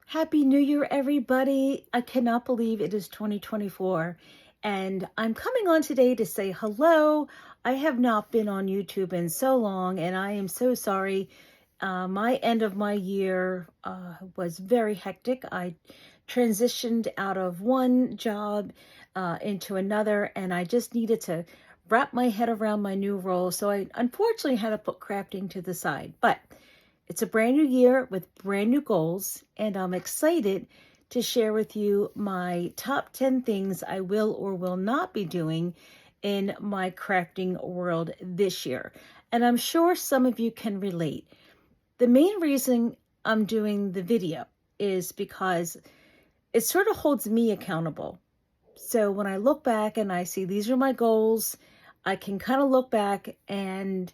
Happy New Year, everybody. I cannot believe it is 2024. And I'm coming on today to say hello. I have not been on YouTube in so long, and I am so sorry. My end of my year was very hectic. I transitioned out of one job into another, and I just needed to wrap my head around my new role. So I unfortunately had to put crafting to the side. But it's a brand new year with brand new goals, and I'm excited to share with you my top 10 things I will or will not be doing in my crafting world this year. And I'm sure some of you can relate. The main reason I'm doing the video is because it sort of holds me accountable. So when I look back and I see these are my goals, I can kind of look back and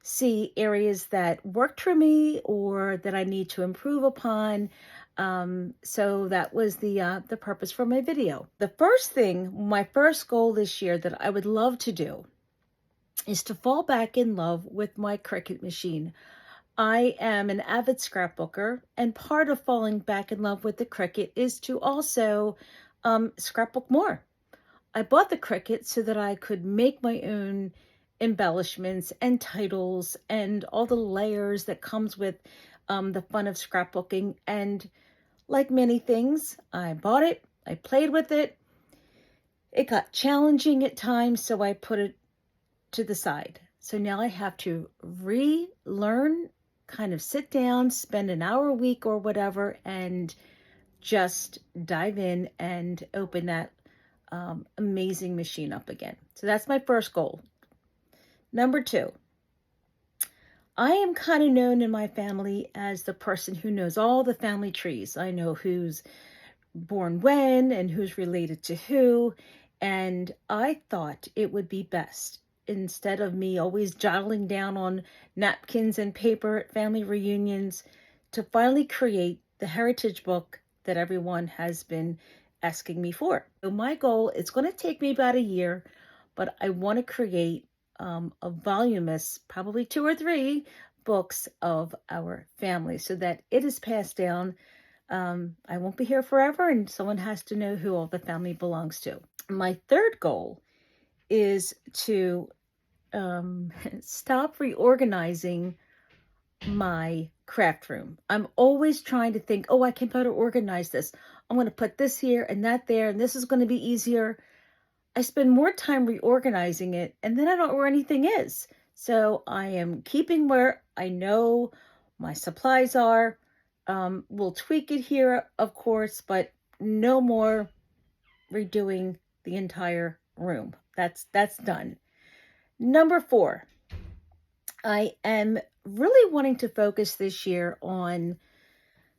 see areas that worked for me or that I need to improve upon. So that was the purpose for my video. The first thing, my first goal this year that I would love to do is to fall back in love with my Cricut machine. I am an avid scrapbooker, and part of falling back in love with the Cricut is to also scrapbook more. I bought the Cricut so that I could make my own embellishments and titles and all the layers that comes with the fun of scrapbooking. And like many things, I bought it, I played with it. It got challenging at times, so I put it to the side. So now I have to relearn, kind of sit down, spend an hour a week or whatever, and just dive in and open that amazing machine up again. So that's my first goal. Number 2, I am kind of known in my family as the person who knows all the family trees. I know who's born when and who's related to who. And I thought it would be best, instead of me always jottling down on napkins and paper at family reunions, to finally create the heritage book that everyone has been asking me for. So my goal, it's going to take me about a year, but I want to create a voluminous, probably 2 or 3 books of our family so that it is passed down. I won't be here forever, and someone has to know who all the family belongs to. My third goal is to stop reorganizing my craft room. I'm always trying to think, oh, I can better organize this. I'm going to put this here and that there, and this is going to be easier. I spend more time reorganizing it, and then I don't know where anything is. So I am keeping where I know my supplies are. We'll tweak it here, of course, but no more redoing the entire room. That's done. Number 4, I am really wanting to focus this year on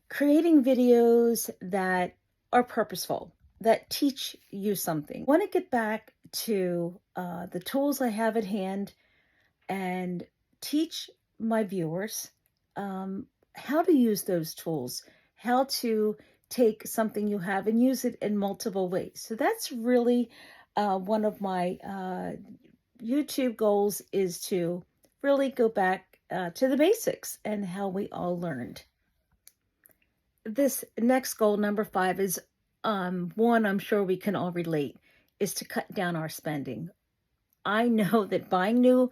creating videos that are purposeful, that teach you something. I want to get back to the tools I have at hand and teach my viewers how to use those tools, how to take something you have and use it in multiple ways. So that's really one of my YouTube goals, is to really go back to the basics and how we all learned. This next goal, number 5, is one I'm sure we can all relate, is to cut down our spending. I know that buying new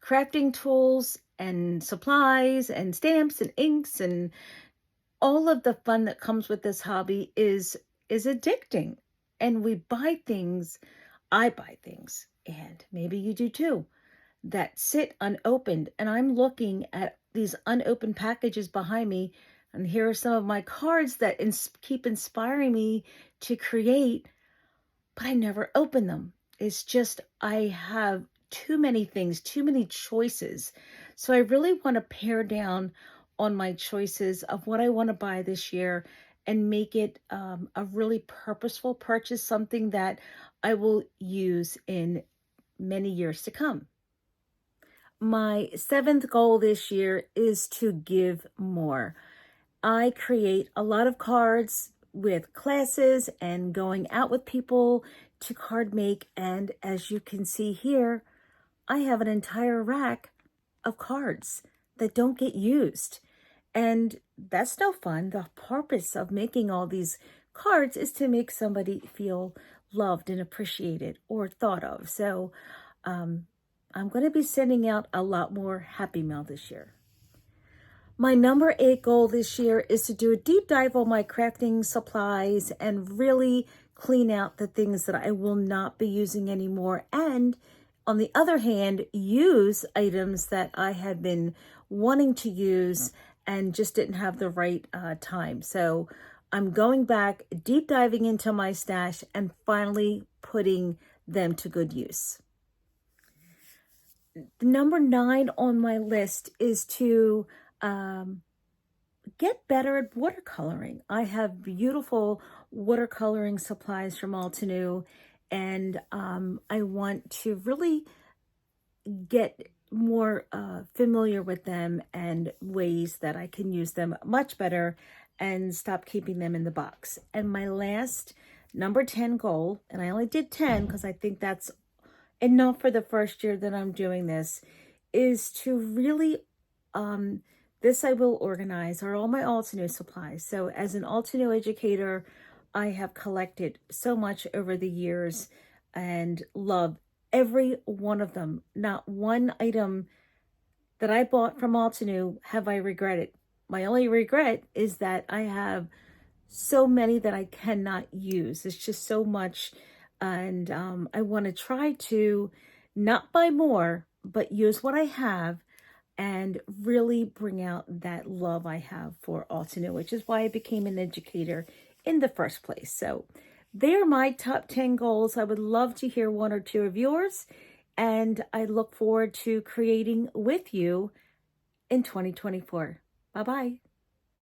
crafting tools and supplies and stamps and inks and all of the fun that comes with this hobby is addicting. And we buy things, I buy things, and maybe you do too, that sit unopened. And I'm looking at these unopened packages behind me, and here are some of my cards that keep inspiring me to create, but I never open them. It's just, I have too many things, too many choices. So I really want to pare down on my choices of what I want to buy this year and make it a really purposeful purchase, something that I will use in many years to come. My 7th goal this year is to give more. I create a lot of cards with classes and going out with people to card make. And as you can see here, I have an entire rack of cards that don't get used. And that's no fun. The purpose of making all these cards is to make somebody feel loved and appreciated or thought of. So um, I'm going to be sending out a lot more Happy Mail this year. My number 8 goal this year is to do a deep dive on my crafting supplies and really clean out the things that I will not be using anymore. And on the other hand, use items that I had been wanting to use and just didn't have the right time. So I'm going back, deep diving into my stash and finally putting them to good use. Number 9 on my list is to get better at watercoloring. I have beautiful watercoloring supplies from Altenew, and I want to really get more familiar with them and ways that I can use them much better and stop keeping them in the box. And my last number 10 goal, and I only did 10 because I think that's enough for the first year that I'm doing this, is to really this I will organize are all my Altenew supplies. So as an Altenew educator, I have collected so much over the years and love every one of them. Not one item that I bought from Altenew have I regretted. My only regret is that I have so many that I cannot use. It's just so much. And I want to try to not buy more, but use what I have and really bring out that love I have for Altenew, which is why I became an educator in the first place. So they're my top 10 goals. I would love to hear one or two of yours, and I look forward to creating with you in 2024. Bye-bye.